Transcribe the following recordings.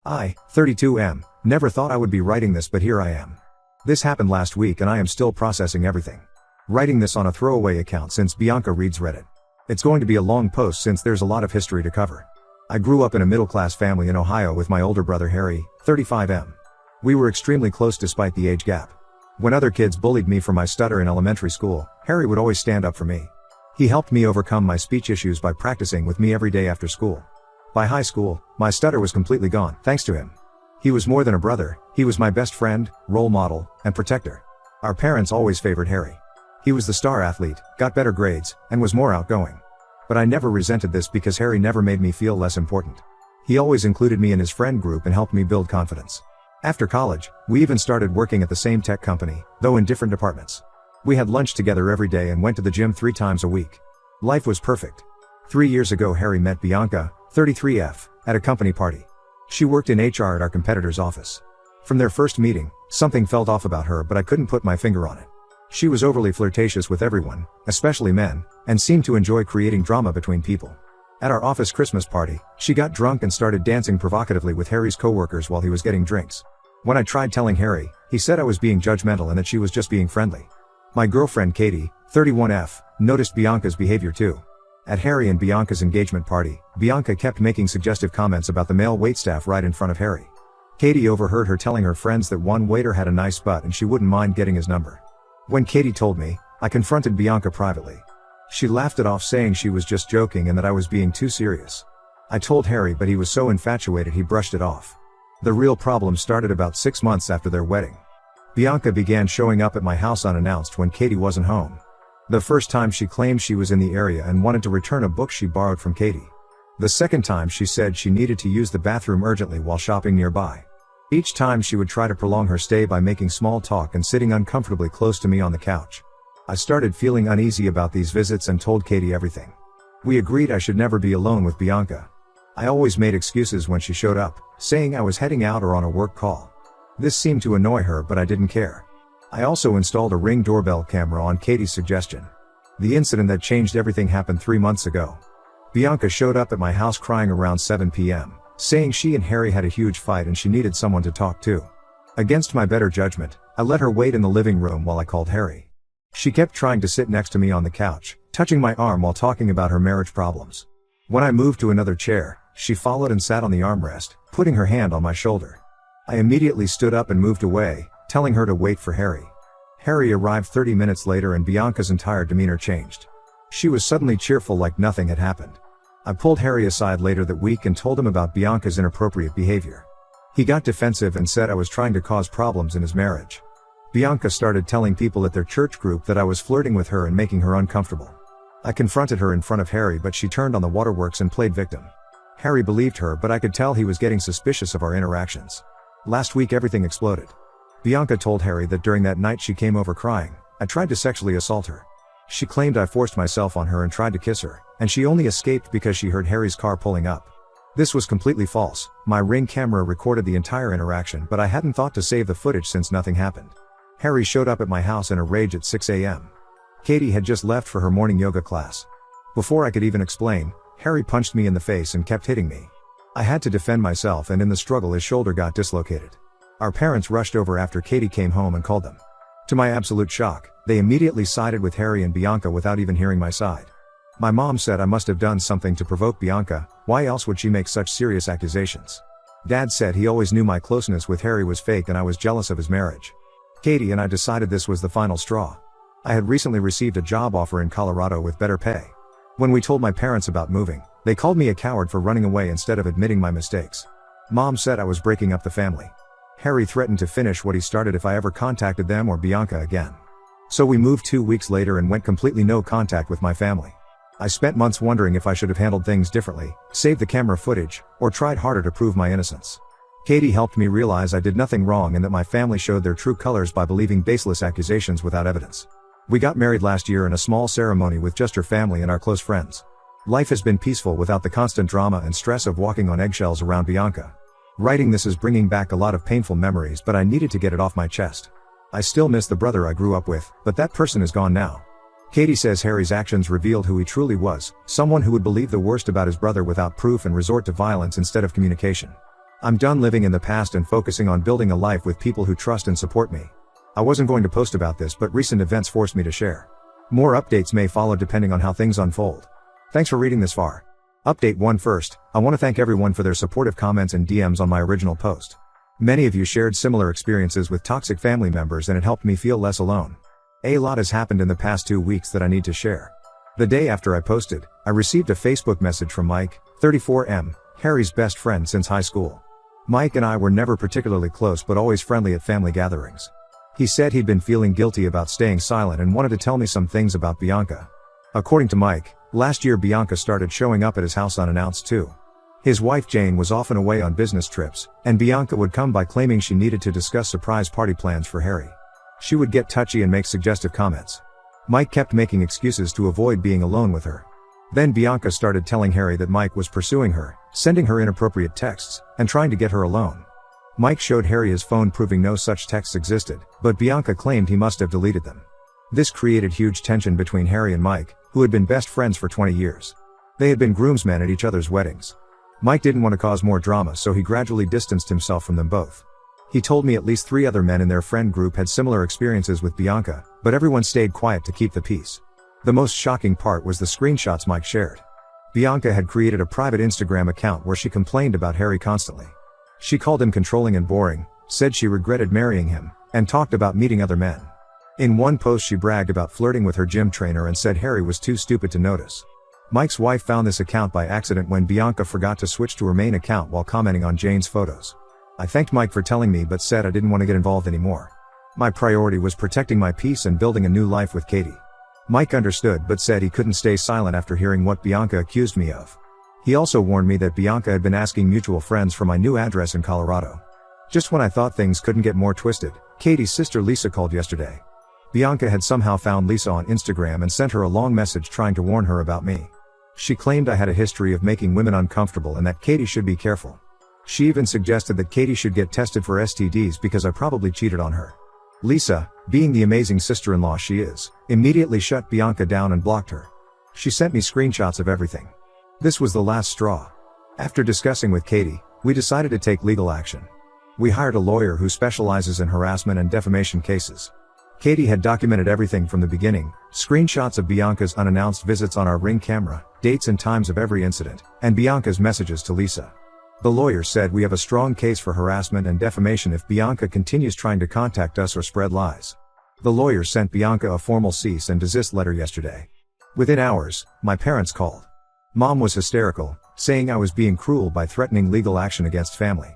I, 32M, never thought I would be writing this, but here I am. This happened last week and I am still processing everything. Writing this on a throwaway account since Bianca reads Reddit. It's going to be a long post since there's a lot of history to cover. I grew up in a middle-class family in Ohio with my older brother Harry, 35M. We were extremely close despite the age gap. When other kids bullied me for my stutter in elementary school, Harry would always stand up for me. He helped me overcome my speech issues by practicing with me every day after school. By high school, my stutter was completely gone, thanks to him. He was more than a brother, he was my best friend, role model, and protector. Our parents always favored Harry. He was the star athlete, got better grades, and was more outgoing. But I never resented this because Harry never made me feel less important. He always included me in his friend group and helped me build confidence. After college, we even started working at the same tech company, though in different departments. We had lunch together every day and went to the gym 3 times a week. Life was perfect. 3 years ago Harry met Bianca, 33F, at a company party. She worked in HR at our competitor's office. From their first meeting, something felt off about her, but I couldn't put my finger on it. She was overly flirtatious with everyone, especially men, and seemed to enjoy creating drama between people. At our office Christmas party, she got drunk and started dancing provocatively with Harry's coworkers while he was getting drinks. When I tried telling Harry, he said I was being judgmental and that she was just being friendly. My girlfriend Katie, 31F, noticed Bianca's behavior too. At Harry and Bianca's engagement party, Bianca kept making suggestive comments about the male waitstaff right in front of Harry. Katie overheard her telling her friends that one waiter had a nice butt and she wouldn't mind getting his number. When Katie told me, I confronted Bianca privately. She laughed it off, saying she was just joking and that I was being too serious. I told Harry, but he was so infatuated he brushed it off. The real problem started about 6 months after their wedding. Bianca began showing up at my house unannounced when Katie wasn't home. The first time she claimed she was in the area and wanted to return a book she borrowed from Katie. The second time she said she needed to use the bathroom urgently while shopping nearby. Each time she would try to prolong her stay by making small talk and sitting uncomfortably close to me on the couch. I started feeling uneasy about these visits and told Katie everything. We agreed I should never be alone with Bianca. I always made excuses when she showed up, saying I was heading out or on a work call. This seemed to annoy her, but I didn't care. I also installed a Ring doorbell camera on Katie's suggestion. The incident that changed everything happened 3 months ago. Bianca showed up at my house crying around 7 p.m., saying she and Harry had a huge fight and she needed someone to talk to. Against my better judgment, I let her wait in the living room while I called Harry. She kept trying to sit next to me on the couch, touching my arm while talking about her marriage problems. When I moved to another chair, she followed and sat on the armrest, putting her hand on my shoulder. I immediately stood up and moved away, telling her to wait for Harry. Harry arrived 30 minutes later and Bianca's entire demeanor changed. She was suddenly cheerful like nothing had happened. I pulled Harry aside later that week and told him about Bianca's inappropriate behavior. He got defensive and said I was trying to cause problems in his marriage. Bianca started telling people at their church group that I was flirting with her and making her uncomfortable. I confronted her in front of Harry, but she turned on the waterworks and played victim. Harry believed her, but I could tell he was getting suspicious of our interactions. Last week everything exploded. Bianca told Harry that during that night she came over crying. I tried to sexually assault her. She claimed I forced myself on her and tried to kiss her, and she only escaped because she heard Harry's car pulling up. This was completely false. My Ring camera recorded the entire interaction, but I hadn't thought to save the footage since nothing happened. Harry showed up at my house in a rage at 6 a.m. Katie had just left for her morning yoga class. Before I could even explain, Harry punched me in the face and kept hitting me. I had to defend myself, and in the struggle his shoulder got dislocated. Our parents rushed over after Katie came home and called them. To my absolute shock, they immediately sided with Harry and Bianca without even hearing my side. My mom said I must have done something to provoke Bianca. Why else would she make such serious accusations? Dad said he always knew my closeness with Harry was fake and I was jealous of his marriage. Katie and I decided this was the final straw. I had recently received a job offer in Colorado with better pay. When we told my parents about moving, they called me a coward for running away instead of admitting my mistakes. Mom said I was breaking up the family. Harry threatened to finish what he started if I ever contacted them or Bianca again. So we moved 2 weeks later and went completely no contact with my family. I spent months wondering if I should have handled things differently, saved the camera footage, or tried harder to prove my innocence. Katie helped me realize I did nothing wrong and that my family showed their true colors by believing baseless accusations without evidence. We got married last year in a small ceremony with just her family and our close friends. Life has been peaceful without the constant drama and stress of walking on eggshells around Bianca. Writing this is bringing back a lot of painful memories, but I needed to get it off my chest. I still miss the brother I grew up with, but that person is gone now. Katie says Harry's actions revealed who he truly was, someone who would believe the worst about his brother without proof and resort to violence instead of communication. I'm done living in the past and focusing on building a life with people who trust and support me. I wasn't going to post about this, but recent events forced me to share. More updates may follow depending on how things unfold. Thanks for reading this far. Update 1 first, I want to thank everyone for their supportive comments and DMs on my original post. Many of you shared similar experiences with toxic family members and it helped me feel less alone. A lot has happened in the past 2 weeks that I need to share. The day after I posted, I received a Facebook message from Mike, 34M, Harry's best friend since high school. Mike and I were never particularly close but always friendly at family gatherings. He said he'd been feeling guilty about staying silent and wanted to tell me some things about Bianca. According to Mike, last year Bianca started showing up at his house unannounced too. His wife Jane was often away on business trips, and Bianca would come by claiming she needed to discuss surprise party plans for Harry. She would get touchy and make suggestive comments. Mike kept making excuses to avoid being alone with her. Then Bianca started telling Harry that Mike was pursuing her, sending her inappropriate texts, and trying to get her alone. Mike showed Harry his phone proving no such texts existed, but Bianca claimed he must have deleted them. This created huge tension between Harry and Mike, who had been best friends for 20 years. They had been groomsmen at each other's weddings. Mike didn't want to cause more drama, so he gradually distanced himself from them both. He told me at least 3 other men in their friend group had similar experiences with Bianca, but everyone stayed quiet to keep the peace. The most shocking part was the screenshots Mike shared. Bianca had created a private Instagram account where she complained about Harry constantly. She called him controlling and boring, said she regretted marrying him, and talked about meeting other men. In one post she bragged about flirting with her gym trainer and said Harry was too stupid to notice. Mike's wife found this account by accident when Bianca forgot to switch to her main account while commenting on Jane's photos. I thanked Mike for telling me but said I didn't want to get involved anymore. My priority was protecting my peace and building a new life with Katie. Mike understood but said he couldn't stay silent after hearing what Bianca accused me of. He also warned me that Bianca had been asking mutual friends for my new address in Colorado. Just when I thought things couldn't get more twisted, Katie's sister Lisa called yesterday. Bianca had somehow found Lisa on Instagram and sent her a long message trying to warn her about me. She claimed I had a history of making women uncomfortable and that Katie should be careful. She even suggested that Katie should get tested for STDs because I probably cheated on her. Lisa, being the amazing sister-in-law she is, immediately shut Bianca down and blocked her. She sent me screenshots of everything. This was the last straw. After discussing with Katie, we decided to take legal action. We hired a lawyer who specializes in harassment and defamation cases. Katie had documented everything from the beginning, screenshots of Bianca's unannounced visits on our Ring camera, dates and times of every incident, and Bianca's messages to Lisa. The lawyer said we have a strong case for harassment and defamation if Bianca continues trying to contact us or spread lies. The lawyer sent Bianca a formal cease and desist letter yesterday. Within hours, my parents called. Mom was hysterical, saying I was being cruel by threatening legal action against family.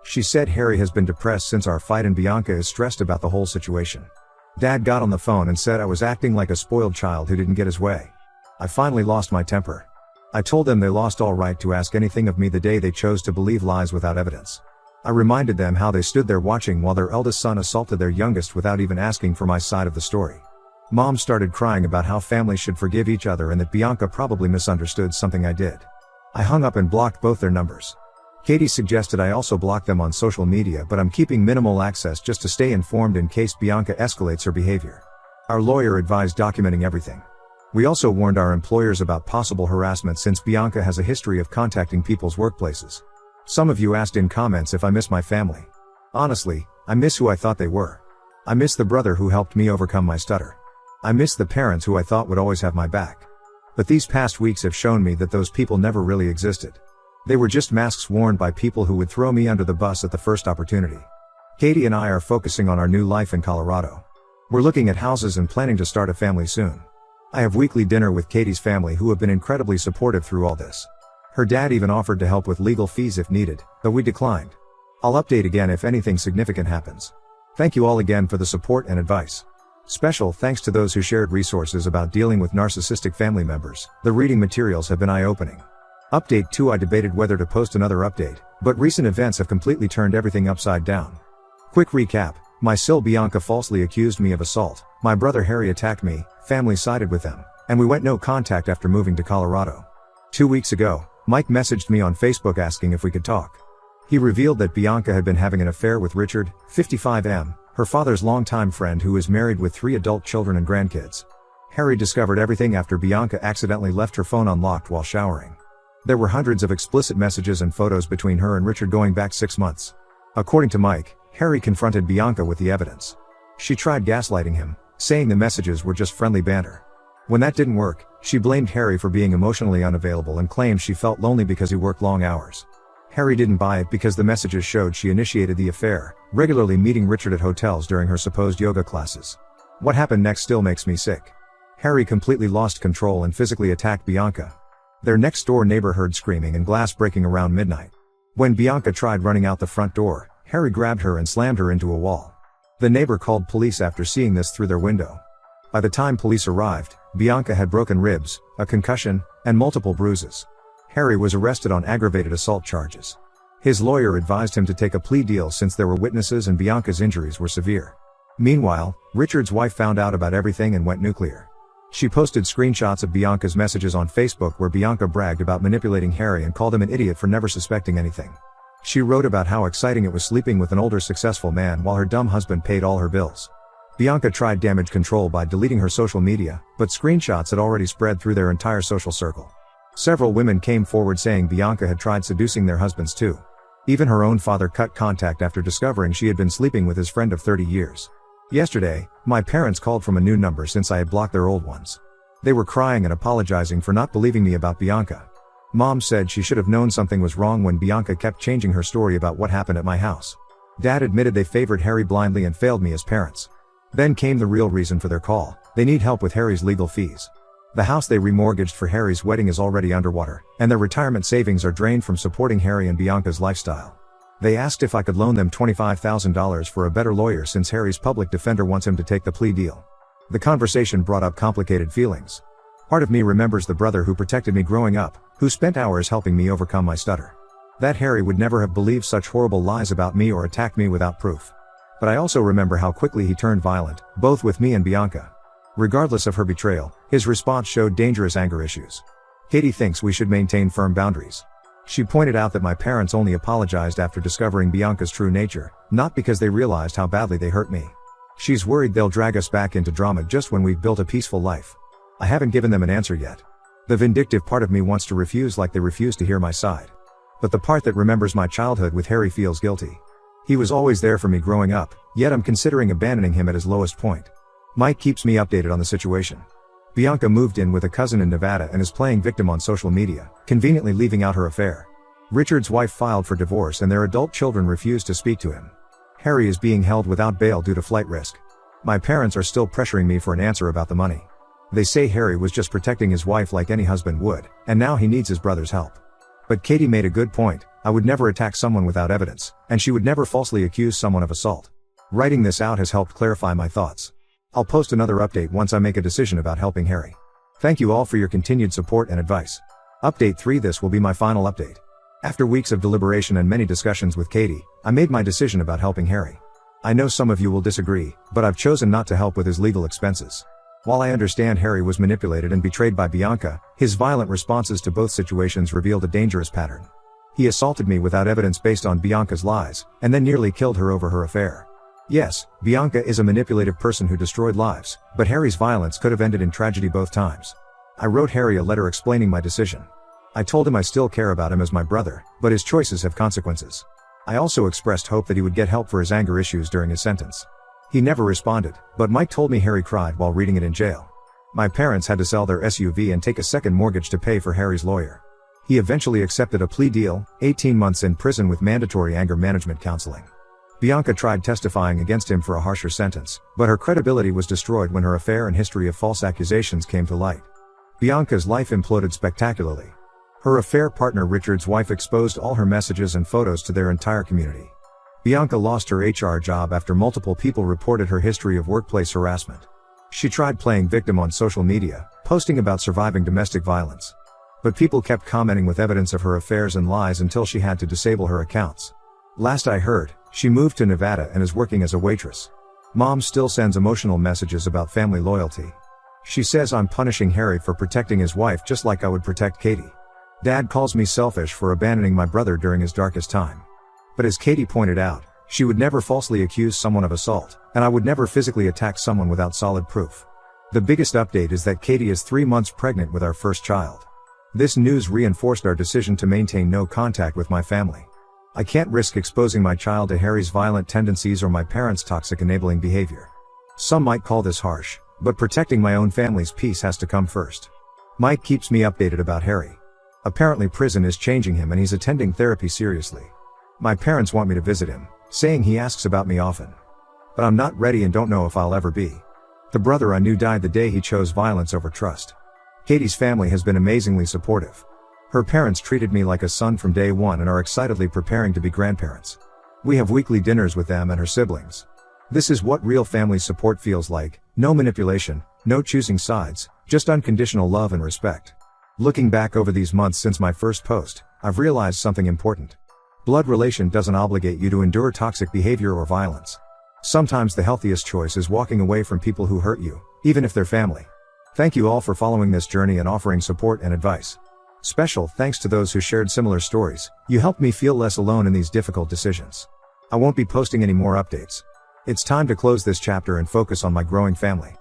She said Harry has been depressed since our fight and Bianca is stressed about the whole situation. Dad got on the phone and said I was acting like a spoiled child who didn't get his way. I finally lost my temper. I told them they lost all right to ask anything of me the day they chose to believe lies without evidence. I reminded them how they stood there watching while their eldest son assaulted their youngest without even asking for my side of the story. Mom started crying about how families should forgive each other and that Bianca probably misunderstood something I did. I hung up and blocked both their numbers. Katie suggested I also block them on social media, but I'm keeping minimal access just to stay informed in case Bianca escalates her behavior. Our lawyer advised documenting everything. We also warned our employers about possible harassment since Bianca has a history of contacting people's workplaces. Some of you asked in comments if I miss my family. Honestly, I miss who I thought they were. I miss the brother who helped me overcome my stutter. I miss the parents who I thought would always have my back. But these past weeks have shown me that those people never really existed. They were just masks worn by people who would throw me under the bus at the first opportunity. Katie and I are focusing on our new life in Colorado. We're looking at houses and planning to start a family soon. I have weekly dinner with Katie's family who have been incredibly supportive through all this. Her dad even offered to help with legal fees if needed, though we declined. I'll update again if anything significant happens. Thank you all again for the support and advice. Special thanks to those who shared resources about dealing with narcissistic family members. The reading materials have been eye-opening. Update 2: I debated whether to post another update, but recent events have completely turned everything upside down. Quick recap: my SIL Bianca falsely accused me of assault, my brother Harry attacked me, family sided with them, and we went no contact after moving to Colorado. 2 weeks ago, Mike messaged me on Facebook asking if we could talk. He revealed that Bianca had been having an affair with Richard, 55M, her father's longtime friend who is married with 3 adult children and grandkids. Harry discovered everything after Bianca accidentally left her phone unlocked while showering. There were hundreds of explicit messages and photos between her and Richard going back 6 months. According to Mike, Harry confronted Bianca with the evidence. She tried gaslighting him, saying the messages were just friendly banter. When that didn't work, she blamed Harry for being emotionally unavailable and claimed she felt lonely because he worked long hours. Harry didn't buy it because the messages showed she initiated the affair, regularly meeting Richard at hotels during her supposed yoga classes. What happened next still makes me sick. Harry completely lost control and physically attacked Bianca. Their next-door neighbor heard screaming and glass breaking around midnight. When Bianca tried running out the front door, Harry grabbed her and slammed her into a wall. The neighbor called police after seeing this through their window. By the time police arrived, Bianca had broken ribs, a concussion, and multiple bruises. Harry was arrested on aggravated assault charges. His lawyer advised him to take a plea deal since there were witnesses and Bianca's injuries were severe. Meanwhile, Richard's wife found out about everything and went nuclear. She posted screenshots of Bianca's messages on Facebook where Bianca bragged about manipulating Harry and called him an idiot for never suspecting anything. She wrote about how exciting it was sleeping with an older successful man while her dumb husband paid all her bills. Bianca tried damage control by deleting her social media, but screenshots had already spread through their entire social circle. Several women came forward saying Bianca had tried seducing their husbands too. Even her own father cut contact after discovering she had been sleeping with his friend of 30 years. Yesterday, my parents called from a new number since I had blocked their old ones. They were crying and apologizing for not believing me about Bianca. Mom said she should have known something was wrong when Bianca kept changing her story about what happened at my house. Dad admitted they favored Harry blindly and failed me as parents. Then came the real reason for their call: they need help with Harry's legal fees. The house they remortgaged for Harry's wedding is already underwater, and their retirement savings are drained from supporting Harry and Bianca's lifestyle. They asked if I could loan them $25,000 for a better lawyer since Harry's public defender wants him to take the plea deal. The conversation brought up complicated feelings. Part of me remembers the brother who protected me growing up, who spent hours helping me overcome my stutter. That Harry would never have believed such horrible lies about me or attacked me without proof. But I also remember how quickly he turned violent, both with me and Bianca. Regardless of her betrayal, his response showed dangerous anger issues. Katie thinks we should maintain firm boundaries. She pointed out that my parents only apologized after discovering Bianca's true nature, not because they realized how badly they hurt me. She's worried they'll drag us back into drama just when we've built a peaceful life. I haven't given them an answer yet. The vindictive part of me wants to refuse like they refuse to hear my side. But the part that remembers my childhood with Harry feels guilty. He was always there for me growing up, yet I'm considering abandoning him at his lowest point. Mike keeps me updated on the situation. Bianca moved in with a cousin in Nevada and is playing victim on social media, conveniently leaving out her affair. Richard's wife filed for divorce and their adult children refuse to speak to him. Harry is being held without bail due to flight risk. My parents are still pressuring me for an answer about the money. They say Harry was just protecting his wife like any husband would, and now he needs his brother's help. But Katie made a good point: I would never attack someone without evidence, and she would never falsely accuse someone of assault. Writing this out has helped clarify my thoughts. I'll post another update once I make a decision about helping Harry. Thank you all for your continued support and advice. Update 3: This will be my final update. After weeks of deliberation and many discussions with Katie, I made my decision about helping Harry. I know some of you will disagree, but I've chosen not to help with his legal expenses. While I understand Harry was manipulated and betrayed by Bianca, his violent responses to both situations revealed a dangerous pattern. He assaulted me without evidence based on Bianca's lies, and then nearly killed her over her affair. Yes, Bianca is a manipulative person who destroyed lives, but Harry's violence could have ended in tragedy both times. I wrote Harry a letter explaining my decision. I told him I still care about him as my brother, but his choices have consequences. I also expressed hope that he would get help for his anger issues during his sentence. He never responded, but Mike told me Harry cried while reading it in jail. My parents had to sell their SUV and take a second mortgage to pay for Harry's lawyer. He eventually accepted a plea deal, 18 months in prison with mandatory anger management counseling. Bianca tried testifying against him for a harsher sentence, but her credibility was destroyed when her affair and history of false accusations came to light. Bianca's life imploded spectacularly. Her affair partner Richard's wife exposed all her messages and photos to their entire community. Bianca lost her HR job after multiple people reported her history of workplace harassment. She tried playing victim on social media, posting about surviving domestic violence. But people kept commenting with evidence of her affairs and lies until she had to disable her accounts. Last I heard, she moved to Nevada and is working as a waitress. Mom still sends emotional messages about family loyalty. She says I'm punishing Harry for protecting his wife just like I would protect Katie. Dad calls me selfish for abandoning my brother during his darkest time. But as Katie pointed out, she would never falsely accuse someone of assault, and I would never physically attack someone without solid proof. The biggest update is that Katie is 3 months pregnant with our first child. This news reinforced our decision to maintain no contact with my family. I can't risk exposing my child to Harry's violent tendencies or my parents' toxic enabling behavior. Some might call this harsh, but protecting my own family's peace has to come first. Mike keeps me updated about Harry. Apparently prison is changing him and he's attending therapy seriously. My parents want me to visit him, saying he asks about me often. But I'm not ready and don't know if I'll ever be. The brother I knew died the day he chose violence over trust. Katie's family has been amazingly supportive. Her parents treated me like a son from day one and are excitedly preparing to be grandparents. We have weekly dinners with them and her siblings. This is what real family support feels like: no manipulation, no choosing sides, just unconditional love and respect. Looking back over these months since my first post, I've realized something important. Blood relation doesn't obligate you to endure toxic behavior or violence. Sometimes the healthiest choice is walking away from people who hurt you, even if they're family. Thank you all for following this journey and offering support and advice. Special thanks to those who shared similar stories. You helped me feel less alone in these difficult decisions. I won't be posting any more updates. It's time to close this chapter and focus on my growing family.